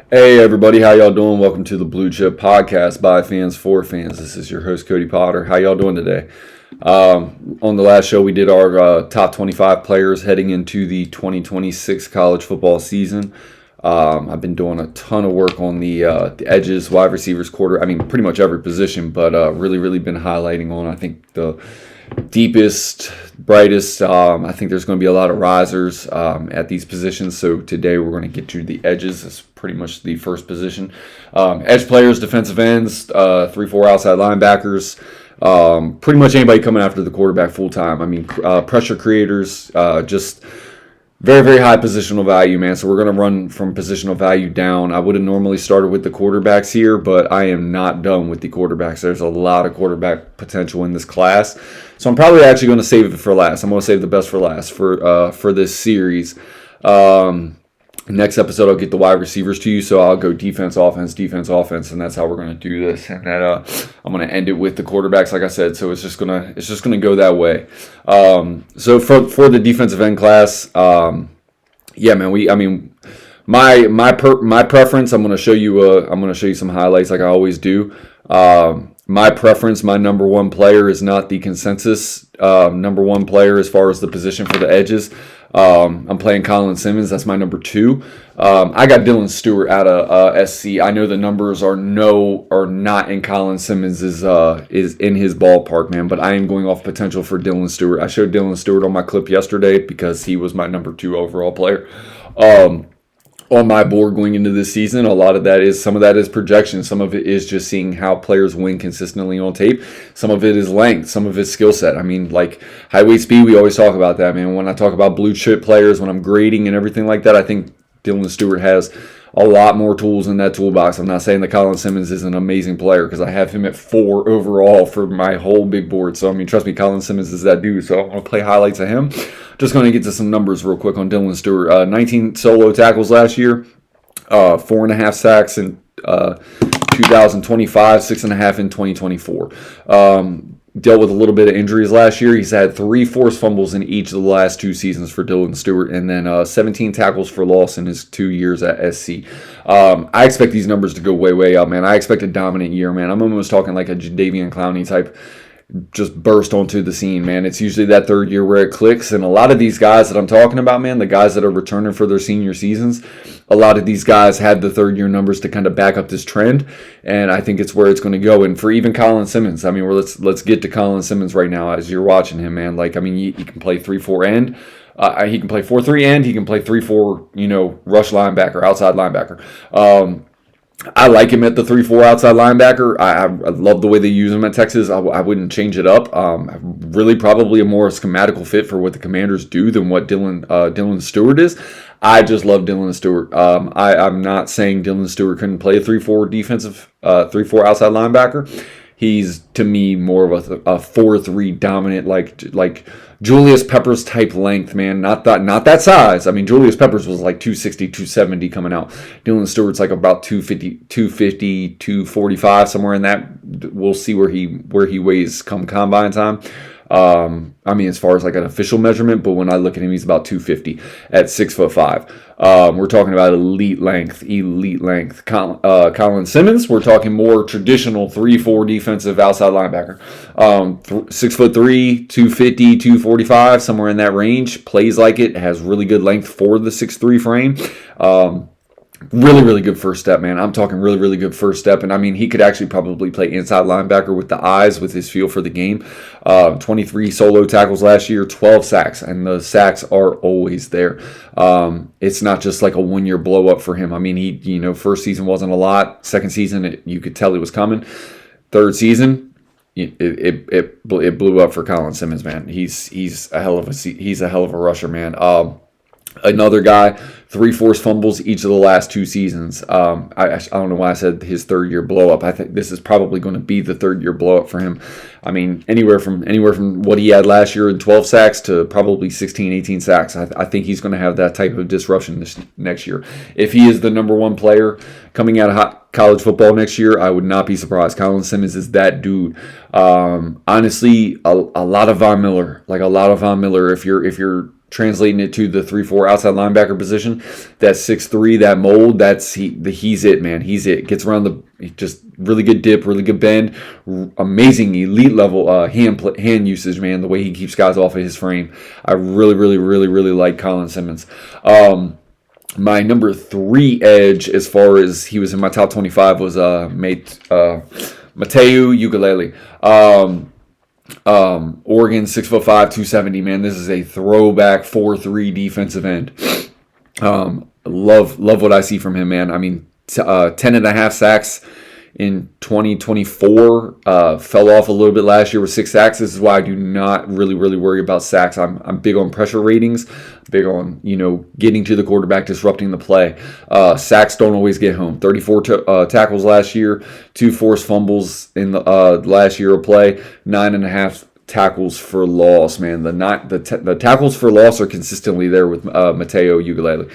Hey everybody, how y'all doing? Welcome to the Blue Chip Podcast by fans for fans. This is your host Cody Potter. How y'all doing today? On the last show, we did our top 25 players heading into the 2026 college football season. I've been doing a ton of work on the edges, wide receivers, quarter. I mean, pretty much every position, but really been highlighting on I think the deepest, brightest. I think there's going to be a lot of risers at these positions. So today we're going to get to the edges. That's pretty much the first position. Edge players, defensive ends, 3-4 outside linebackers. Pretty much anybody coming after the quarterback full time. I mean, pressure creators, just very high positional value, man. So we're going to run from positional value down. I would have normally started with the quarterbacks here, but I am not done with the quarterbacks. There's a lot of quarterback potential in this class. So I'm probably actually going to save it for last. I'm going to save the best for last for this series. Next episode, I'll get the wide receivers to you, so I'll go defense, offense, and that's how we're going to do this. And that I'm going to end it with the quarterbacks, like I said. So it's just gonna go that way. So for the defensive end class, yeah, man. My preference. I'm going to show you some highlights, like I always do. My preference, my number one player is not the consensus number one player as far as the position for the edges. I'm playing Colin Simmons. That's my number two. I got Dylan Stewart out of SC. I know the numbers are not in Colin Simmons is in his ballpark, man. But I am going off potential for Dylan Stewart. I showed Dylan Stewart on my clip yesterday because he was my number two overall player. On my board going into this season, some of that is projection. Some of it is just seeing how players win consistently on tape. Some of it is length. Some of it's skill set. I mean, like highway speed, we always talk about that, man. When I talk about blue chip players, when I'm grading and everything like that, I think Dylan Stewart has a lot more tools in that toolbox. I'm not saying that Colin Simmons is an amazing player because I have him at 4 overall for my whole big board. So, I mean, trust me, Colin Simmons is that dude. So I'm going to play highlights of him. Just going to get to some numbers real quick on Dylan Stewart. 19 solo tackles last year, 4.5 sacks in 2025, 6.5 in 2024. Dealt with a little bit of injuries last year. He's had 3 forced fumbles in each of the last 2 seasons for Dylan Stewart, and then 17 tackles for loss in his 2 years at SC. I expect these numbers to go way up, man. I expect a dominant year, man. I'm almost talking like a Jadeveon Clowney type just burst onto the scene, man. It's usually that third year where it clicks, and a lot of these guys that I'm talking about, man, the guys that are returning for their senior seasons, a lot of these guys had the third year numbers to kind of back up this trend, and I think it's where it's going to go. And for even Colin Simmons, I mean, let's get to Colin Simmons right now as you're watching him, man. Like, I mean, he can play 3-4 end. He can play 4-3 end. He can play 3-4, rush linebacker, outside linebacker. I like him at the 3-4 outside linebacker. I love the way they use him at Texas. I wouldn't change it up. Really probably a more schematical fit for what the Commanders do than what Dylan Stewart is. I just love Dylan Stewart. I'm not saying Dylan Stewart couldn't play a 3-4 defensive, 3-4 outside linebacker. He's, to me, more of a 4-3 dominant, like Julius Peppers type length, man. Not that size. I mean, Julius Peppers was like 260, 270 coming out. Dylan Stewart's like about 250, 245, somewhere in that. We'll see where he weighs come combine time. I mean, as far as like an official measurement, but when I look at him, he's about 250 at 6'5". We're talking about elite length. Colin Simmons, we're talking more traditional 3-4 defensive outside linebacker. 6'3", 250, 245, somewhere in that range. Plays like it, has really good length for the 6'3 frame. Really good first step, man. I'm talking really good first step. And I mean, he could actually probably play inside linebacker with the eyes, with his feel for the game. 23 solo tackles last year, 12 sacks. And the sacks are always there. It's not just like a 1-year blow up for him. I mean, he, first season wasn't a lot. Second season, you could tell it was coming. Third season, it blew up for Colin Simmons, man. He's a hell of a rusher, man. Another guy, 3 forced fumbles each of the last 2 seasons. I don't know why I said his third year blow up. I think this is probably going to be the third year blow up for him. I mean, anywhere from what he had last year in 12 sacks to probably 16, 18 sacks. I think he's going to have that type of disruption this next year. If he is the number one player coming out of college football next year, I would not be surprised. Colin Simmons is that dude. Honestly, a lot of Von Miller. If you're translating it to the 3-4 outside linebacker position, that 6'3", that mold, he's it, man. He's it. Gets around just really good dip, really good bend, amazing elite level hand usage, man. The way he keeps guys off of his frame, I really, really, really, really like Colin Simmons. My number 3 edge, as far as he was in my top 25, was Matayo Uiagalelei. Oregon, 6'5", 270, man. This is a throwback 4-3 defensive end. Love what I see from him, man. I mean, 10.5 sacks in 2024. Fell off a little bit last year with 6 sacks. This is why I do not really worry about sacks. I'm big on pressure ratings, big on, getting to the quarterback, disrupting the play. Sacks don't always get home. 34 tackles last year, 2 forced fumbles in the last year of play, 9.5 tackles for loss, man. The tackles for loss are consistently there with Matayo Uiagalelei.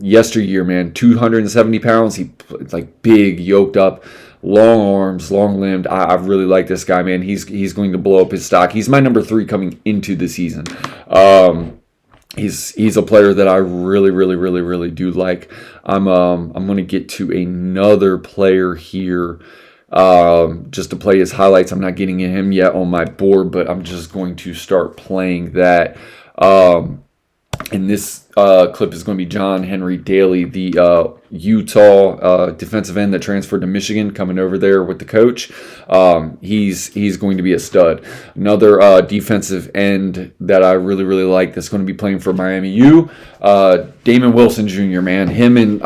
Yesteryear, man, 270 pounds. He's like big, yoked up, long arms, long limbed. I really like this guy, man. He's going to blow up his stock. He's my number 3 coming into the season. He's a player that I really do like. I'm going to get to another player here. Just to play his highlights. I'm not getting him yet on my board, but I'm just going to start playing that. And this clip is going to be John Henry Daly, the Utah defensive end that transferred to Michigan, coming over there with the coach. He's going to be a stud. Another defensive end that I really like that's going to be playing for Miami U, Damon Wilson Jr., man. Him and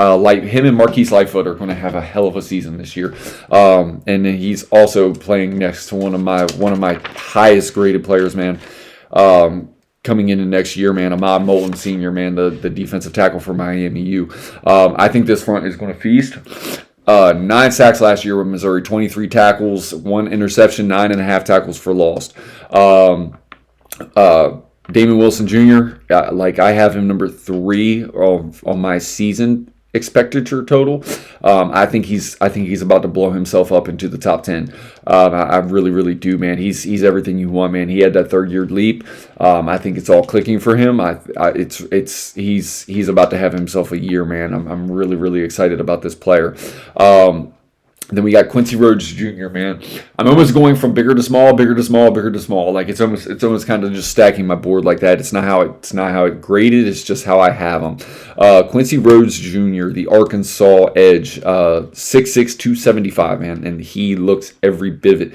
Marquise Lightfoot are going to have a hell of a season this year. And then he's also playing next to one of my highest graded players, man. Coming into next year, man, Ahmad Moulton Sr., man, the defensive tackle for Miami U. I think this front is going to feast. 9 sacks last year with Missouri, 23 tackles, 1 interception, 9.5 tackles for loss. Damon Wilson Jr., I have him number 3 on my season expenditure total. I think he's about to blow himself up into the top 10. I really do, man. He's everything you want, man. He had that 3rd-year leap. I think it's all clicking for him. He's about to have himself a year, man. I'm really excited about this player. Then we got Quincy Rhodes Jr., man. I'm almost going from bigger to small. Like it's almost kind of just stacking my board like that. It's not how it graded. It's just how I have them. Quincy Rhodes Jr., the Arkansas edge, 6'6", 275, man, and he looks every bit of it.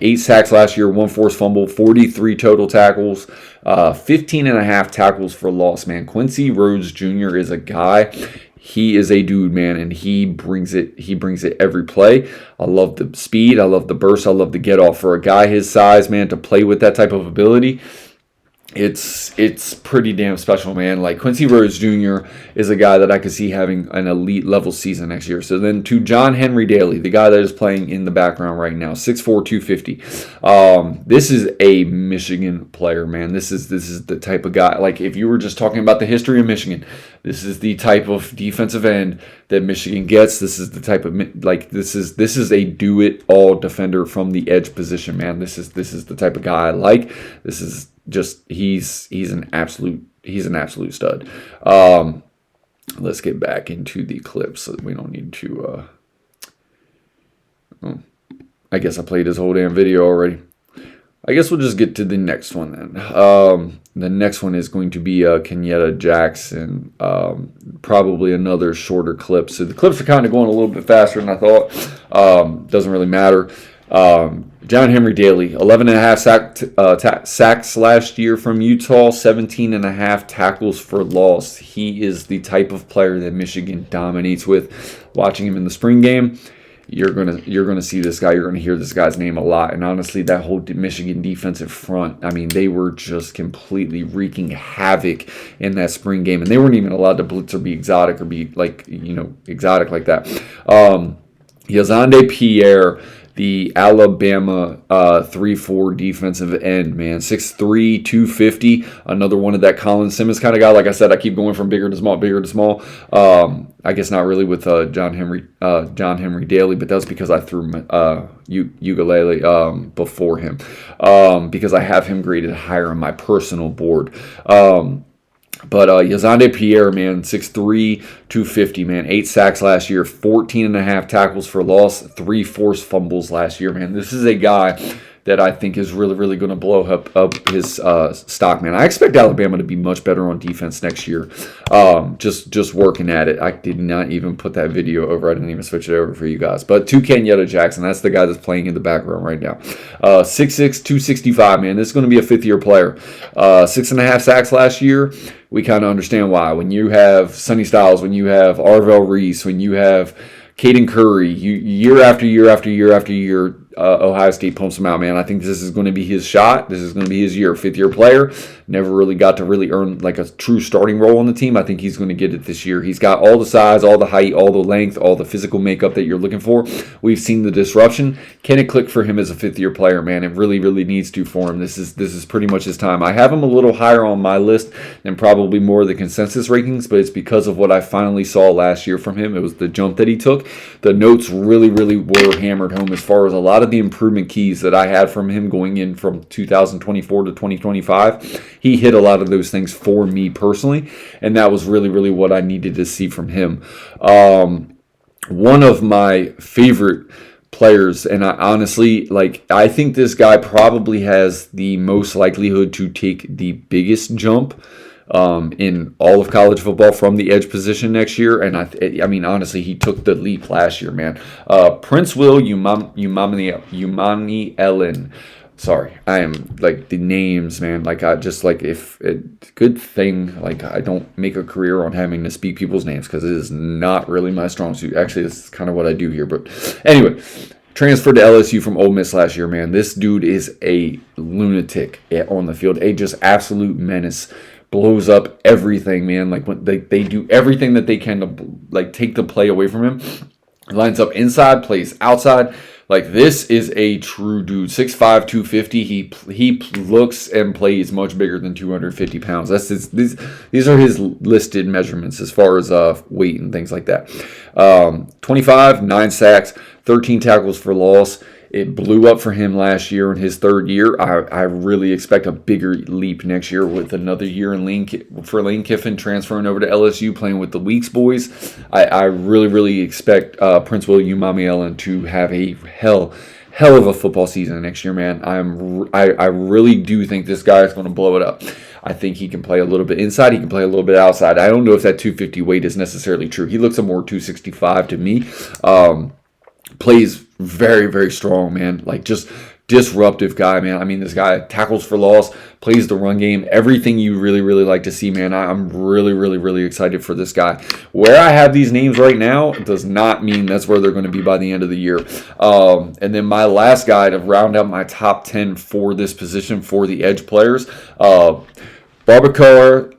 8 sacks last year, 1 forced fumble, 43 total tackles, 15.5 tackles for loss, man. Quincy Rhodes Jr. is a guy. He is a dude, man, and he brings it every play. I love the speed. I love the burst. I love the get off. For a guy his size, man, to play with that type of ability, it's pretty damn special, man. Like Quincy Rhodes Jr. is a guy that I could see having an elite level season next year. So then to John Henry Daly, the guy that is playing in the background right now, 6'4", 250. This is a Michigan player, man. This is the type of guy. Like if you were just talking about the history of Michigan, this is the type of defensive end that Michigan gets. This is the type of this is a do-it-all defender from the edge position, man. This is the type of guy I like. This is just he's an absolute stud. Let's get back into the clips so we don't need to I guess I played his whole damn video already. I guess we'll just get to the next one then. The next one is going to be Kenyatta Jackson. Probably another shorter clip. So the clips are kind of going a little bit faster than I thought. Doesn't really matter. John Henry Daly, 11.5 sacks last year from Utah, 17.5 tackles for loss. He is the type of player that Michigan dominates with. Watching him in the spring game, you're gonna see this guy. You're gonna hear this guy's name a lot. And honestly, that whole Michigan defensive front, I mean, they were just completely wreaking havoc in that spring game, and they weren't even allowed to blitz or be exotic or be exotic like that. Yazande Pierre, the Alabama 3-4 defensive end, man. 6'3", 250. Another one of that Colin Simmons kind of guy. Like I said, I keep going from bigger to small, bigger to small. I guess not really with John Henry Daly, but that's because I threw Ugalele before him, because I have him graded higher on my personal board. But Yazande Pierre, man, 6'3", 250, man. 8 sacks last year, 14.5 tackles for loss, 3 forced fumbles last year, man. This is a guy that I think is really, really going to blow up his stock, man. I expect Alabama to be much better on defense next year. Just working at it. I did not even put that video over. I didn't even switch it over for you guys. But to Kenyatta Jackson, that's the guy that's playing in the background right now. 6'6", 265, man. This is going to be a fifth-year player. 6.5 sacks last year. We kind of understand why. When you have Sonny Styles, when you have Arvell Reese, when you have Caden Curry, year after year after year after year, Ohio State pumps him out, man. I think this is going to be his shot. This is going to be his year. Fifth-year player. Never really got to really earn like a true starting role on the team. I think he's going to get it this year. He's got all the size, all the height, all the length, all the physical makeup that you're looking for. We've seen the disruption. Can it click for him as a fifth-year player, man? It really, really needs to for him. This is pretty much his time. I have him a little higher on my list than probably more of the consensus rankings, but it's because of what I finally saw last year from him. It was the jump that he took. The notes really, really were hammered home as far as a lot of the improvement keys that I had from him going in from 2024 to 2025. He hit a lot of those things for me personally, and that was really, really what I needed to see from him. One of my favorite players, and I honestly, I think this guy probably has the most likelihood to take the biggest jump in all of college football from the edge position next year. And I mean, honestly, he took the leap last year, man. Prince Will Umani Ellen. Sorry, I am like the names, man. Like I just like if it, good thing like I don't make a career on having to speak people's names because it is not really my strong suit. Actually, this is kind of what I do here. But anyway, transferred to LSU from Ole Miss last year, man. This dude is a lunatic on the field, a just absolute menace. Blows up everything, man. Like when they do everything that they can to like take the play away from him. Lines up inside, plays outside. Like this is a true dude. 6'5", 250. He looks and plays much bigger than 250 pounds. That's these are his listed measurements as far as weight and things like that. 25, 9 sacks, 13 tackles for loss. It blew up for him last year in his third year. I really expect a bigger leap next year with another year in Lane Kiffin transferring over to LSU, playing with the Weeks boys. I really, really expect Prince Will Umami to have a hell of a football season next year, man. I really do think this guy is going to blow it up. I think he can play a little bit inside. He can play a little bit outside. I don't know if that 250 weight is necessarily true. He looks a more 265 to me. Plays very, very strong, man. Like just disruptive guy, man. I mean, this guy tackles for loss, plays the run game, everything you really, really like to see, man. I'm really, really, really excited for this guy. Where I have these names right now does not mean that's where they're going to be by the end of the year. And then my last guy to round out my top 10 for this position for the edge players, Boubacar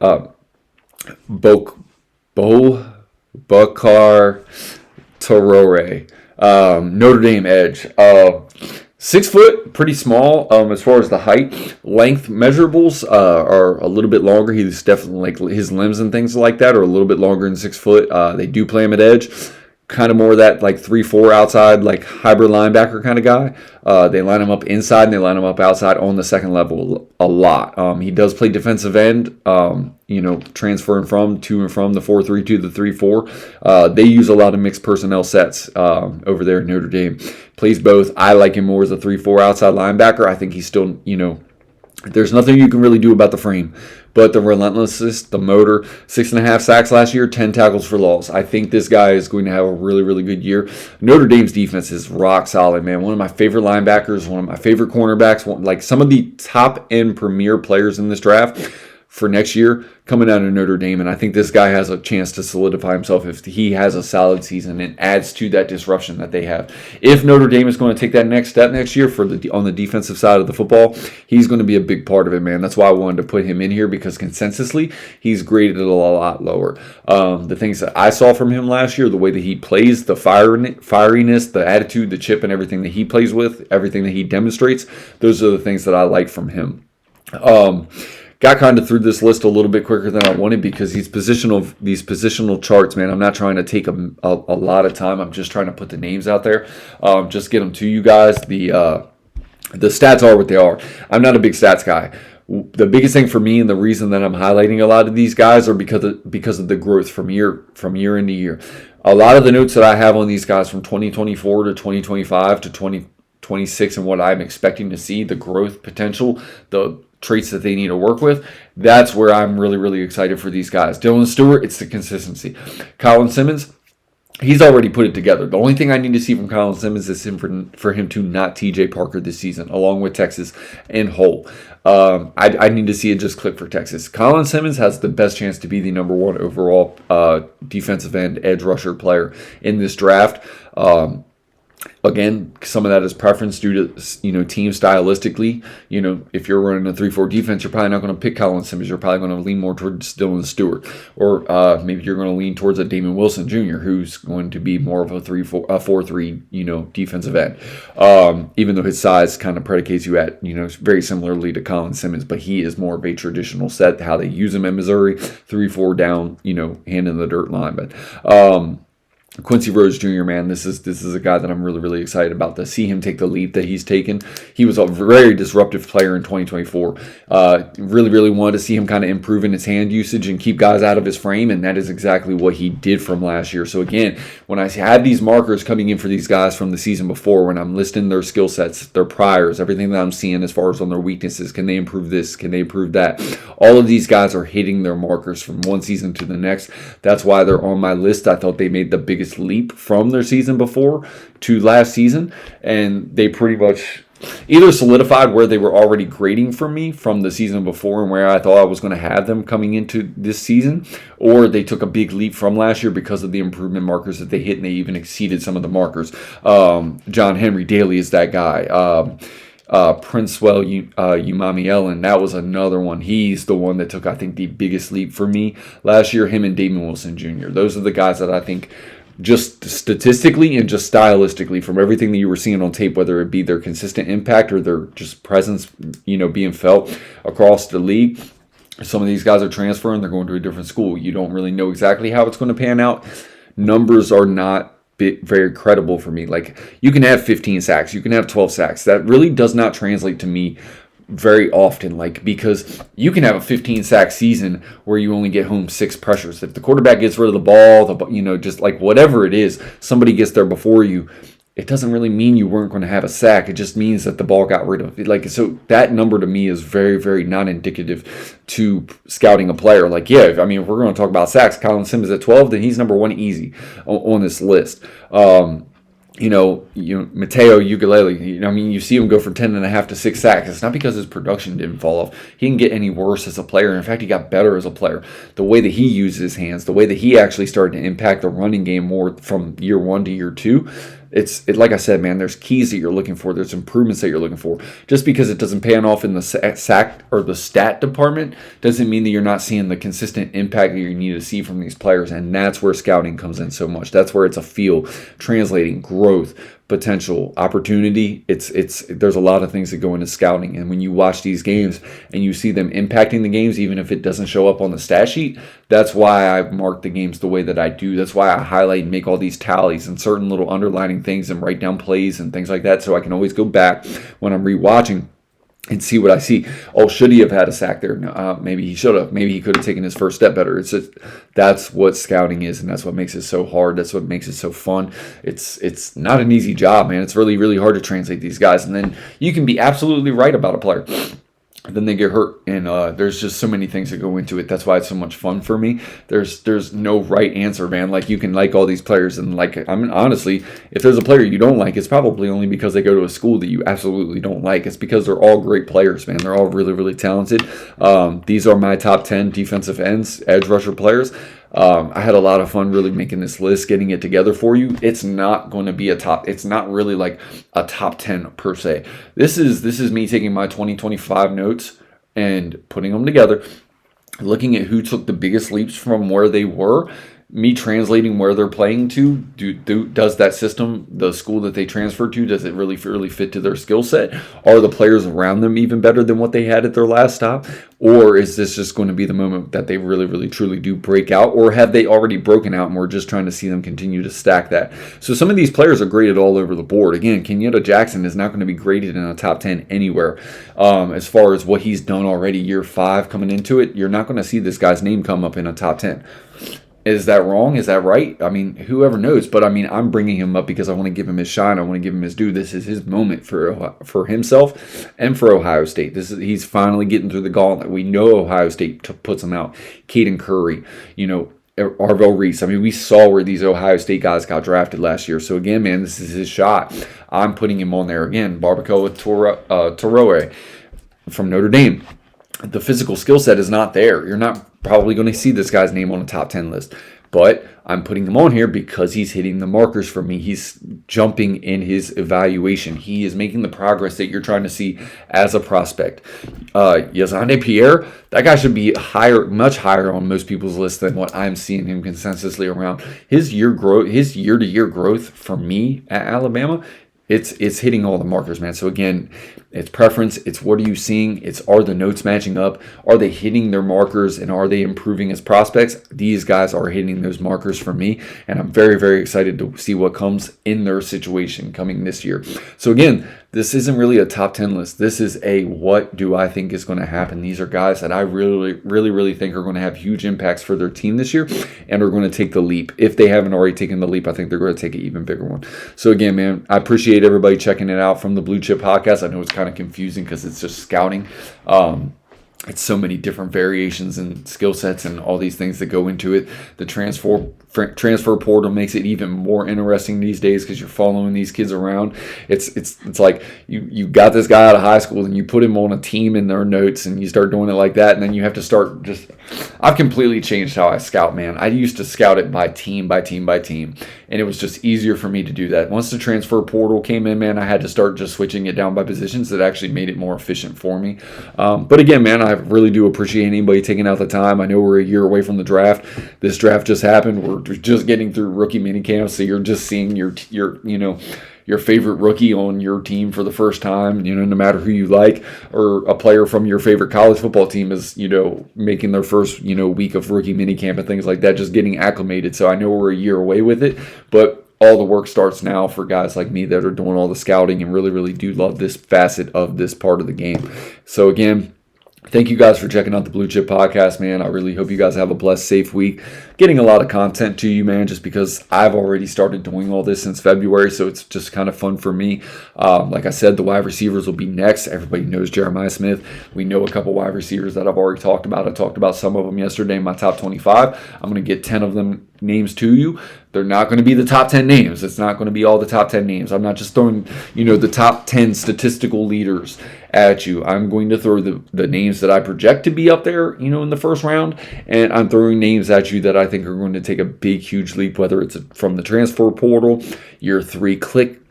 Traore. Notre Dame edge. 6 foot, pretty small as far as the height. Length measurables are a little bit longer. He's definitely like his limbs and things like that are a little bit longer than 6 foot. They do play him at edge. Kind of more that like 3-4 outside, like hybrid linebacker kind of guy. They line him up inside and they line him up outside on the second level a lot. He does play defensive end, transferring to and from the 4-3 to the 3-4. They use a lot of mixed personnel sets over there at Notre Dame. Plays both. I like him more as a 3-4 outside linebacker. I think he's still, there's nothing you can really do about the frame. But the relentlessness, the motor, 6.5 sacks last year, 10 tackles for loss. I think this guy is going to have a really, really good year. Notre Dame's defense is rock solid, man. One of my favorite linebackers, one of my favorite cornerbacks, like some of the top-end premier players in this draft. for next year coming out of Notre Dame, and I think this guy has a chance to solidify himself if he has a solid season and adds to that disruption that they have. If Notre Dame is going to take that next step next year on the defensive side of the football, he's going to be a big part of it, man. That's why I wanted to put him in here, because consensusly he's graded a lot lower. The things that I saw from him last year, the way that he plays, the fieriness, the attitude, the chip, and everything that he plays with, everything that he demonstrates, those are the things that I like from him. Got kind of through this list a little bit quicker than I wanted because these positional charts, man, I'm not trying to take a lot of time. I'm just trying to put the names out there, just get them to you guys. The stats are what they are. I'm not a big stats guy. The biggest thing for me, and the reason that I'm highlighting a lot of these guys, are because of the growth from year into year. A lot of the notes that I have on these guys from 2024 to 2025 to 2026 and what I'm expecting to see, the growth potential, the traits that they need to work with, that's where I'm really excited for these guys. Dylan Stewart, it's the consistency. Colin Simmons, he's already put it together. The only thing I need to see from Colin Simmons is for him to not TJ Parker this season, along with Texas and Hull. I need to see it just click for Texas. Colin Simmons has the best chance to be the number one overall defensive end edge rusher player in this draft. Again, some of that is preference due to, team stylistically. If you're running a 3-4 defense, you're probably not going to pick Colin Simmons. You're probably going to lean more towards Dylan Stewart. Or maybe you're going to lean towards a Damon Wilson Jr., who's going to be more of a 4-3, defensive end. Even though his size kind of predicates you at, very similarly to Colin Simmons, but he is more of a traditional set, how they use him in Missouri, 3-4 down, hand in the dirt lineman. Quincy Rhodes Jr., man, this is a guy that I'm really excited about to see him take the leap that he's taken. He was a very disruptive player in 2024. Really wanted to see him kind of improve in his hand usage and keep guys out of his frame, and that is exactly what he did from last year. So again, when I had these markers coming in for these guys from the season before, when I'm listing their skill sets, their priors, everything that I'm seeing as far as on their weaknesses, can they improve this? Can they improve that? All of these guys are hitting their markers from one season to the next. That's why they're on my list. I thought they made the biggest leap from their season before to last season, and they pretty much either solidified where they were already grading for me from the season before and where I thought I was going to have them coming into this season, or they took a big leap from last year because of the improvement markers that they hit, and they even exceeded some of the markers. John Henry Daly is that guy. Princewell Umamielen, that was another one. He's the one that took, I think, the biggest leap for me last year. Him and Damon Wilson Jr. Those are the guys that I think, just statistically and just stylistically, from everything that you were seeing on tape, whether it be their consistent impact or their just presence, being felt across the league. Some of these guys are transferring. They're going to a different school. You don't really know exactly how it's going to pan out. Numbers are not very credible for me. Like, you can have 15 sacks. You can have 12 sacks. That really does not translate to me very often, because you can have a 15 sack season where you only get home 6 pressures. If the quarterback gets rid of the ball, just like whatever it is, somebody gets there before you, it doesn't really mean you weren't going to have a sack. It just means that the ball got rid of it. So that number to me is very not indicative to scouting a player. If we're going to talk about sacks, Colin Simmons at 12, then he's number 1 easy on this list. Mateo Ugalele, you see him go from 10.5 to 6 sacks. It's not because his production didn't fall off. He didn't get any worse as a player. In fact, he got better as a player. The way that he used his hands, the way that he actually started to impact the running game more from year 1 to year 2, it's like I said, man, there's keys that you're looking for. There's improvements that you're looking for. Just because it doesn't pan off in the sack or the stat department doesn't mean that you're not seeing the consistent impact that you need to see from these players. And that's where scouting comes in so much. That's where it's a feel, translating, growth, potential, opportunity. There's a lot of things that go into scouting. And when you watch these games and you see them impacting the games, even if it doesn't show up on the stat sheet, that's why I mark the games the way that I do. That's why I highlight and make all these tallies and certain little underlining things and write down plays and things like that, so I can always go back when I'm rewatching and see what I see. Oh, should he have had a sack there? No, maybe he should have. Maybe he could have taken his first step better. That's what scouting is, and that's what makes it so hard. That's what makes it so fun. It's not an easy job, man. It's really hard to translate these guys. And then you can be absolutely right about a player. then they get hurt, and there's just so many things that go into it. That's why it's so much fun for me. There's no right answer, man. Like, you can like all these players, and like, I mean, honestly, if there's a player you don't like, it's probably only because they go to a school that you absolutely don't like. It's because they're all great players, man. They're all really, really talented. These are my top 10 defensive ends, edge rusher players. I had a lot of fun really making this list, getting it together for you. It's not going to be it's not really like a top 10 per se. This is me taking my 2025 notes and putting them together, looking at who took the biggest leaps from where they were, me translating where they're playing to. Does that system, the school that they transferred to, does it really fit to their skill set? Are the players around them even better than what they had at their last stop? Or is this just going to be the moment that they really, really, truly do break out? Or have they already broken out and we're just trying to see them continue to stack that? So some of these players are graded all over the board. Again, Kenyatta Jackson is not going to be graded in a top 10 anywhere. As far as what he's done already, year 5 coming into it, you're not going to see this guy's name come up in a top 10. Is that wrong? Is that right? I mean, whoever knows. But I mean, I'm bringing him up because I want to give him his shine. I want to give him his due. This is his moment for himself and for Ohio State. He's finally getting through the gauntlet. We know Ohio State puts him out. Caden Curry, Arvell Reese. I mean, we saw where these Ohio State guys got drafted last year. So again, man, this is his shot. I'm putting him on there again. Barbacoa Toroe from Notre Dame. The physical skill set is not there. You're not probably going to see this guy's name on a top 10 list. But I'm putting him on here because he's hitting the markers for me. He's jumping in his evaluation. He is making the progress that you're trying to see as a prospect. Yazande Pierre, that guy should be much higher on most people's list than what I'm seeing him consensusly around. His year-to-year growth for me at Alabama, it's hitting all the markers, man. So again, it's preference. It's what are you seeing? Are the notes matching up? Are they hitting their markers, and are they improving as prospects? These guys are hitting those markers for me, and I'm very, very excited to see what comes in their situation coming this year. So again, this isn't really a top 10 list. This is a what do I think is going to happen. These are guys that I really, really, really think are going to have huge impacts for their team this year and are going to take the leap. If they haven't already taken the leap, I think they're going to take an even bigger one. So again, man, I appreciate everybody checking it out from the Blue Chip Podcast. I know it's kind of confusing because it's just scouting. It's so many different variations and skill sets and all these things that go into it. The transfer portal makes it even more interesting these days because you're following these kids around. It's like you got this guy out of high school and you put him on a team in their notes and you start doing it like that, and then you have to start I've completely changed how I scout, man. I used to scout it by team, and it was just easier for me to do that. Once the transfer portal came in, man, I had to start just switching it down by positions. That actually made it more efficient for me. But again, man, I really do appreciate anybody taking out the time. I know we're a year away from the draft. This draft just happened. We're just getting through rookie minicamp, so you're just seeing your favorite rookie on your team for the first time, no matter who you like, or a player from your favorite college football team is, making their first, week of rookie minicamp and things like that, just getting acclimated. So I know we're a year away with it, but all the work starts now for guys like me that are doing all the scouting and really, really do love this facet of this part of the game. So again, thank you guys for checking out the Blue Chip Podcast, man. I really hope you guys have a blessed, safe week. Getting a lot of content to you, man, just because I've already started doing all this since February, so it's just kind of fun for me. Like I said, the wide receivers will be next. Everybody knows Jeremiah Smith. We know a couple wide receivers that I've already talked about. I talked about some of them yesterday in my top 25. I'm going to get 10 of them names to you. They're not going to be the top 10 names. It's not going to be all the top 10 names. I'm not just throwing, the top 10 statistical leaders at you. I'm going to throw the names that I project to be up there, in the first round, and I'm throwing names at you that I think are going to take a big, huge leap, whether it's from the transfer portal, year 3 click,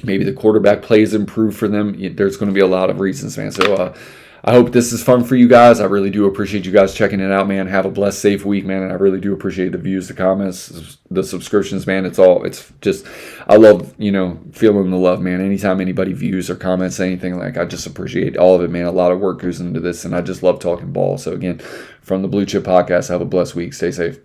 maybe the quarterback plays improve for them. There's going to be a lot of reasons, man. So, I hope this is fun for you guys. I really do appreciate you guys checking it out, man. Have a blessed, safe week, man. And I really do appreciate the views, the comments, the subscriptions, man. It's just, I love, feeling the love, man. Anytime anybody views or comments anything, I just appreciate all of it, man. A lot of work goes into this, and I just love talking ball. So again, from the Blue Chip Podcast, have a blessed week. Stay safe.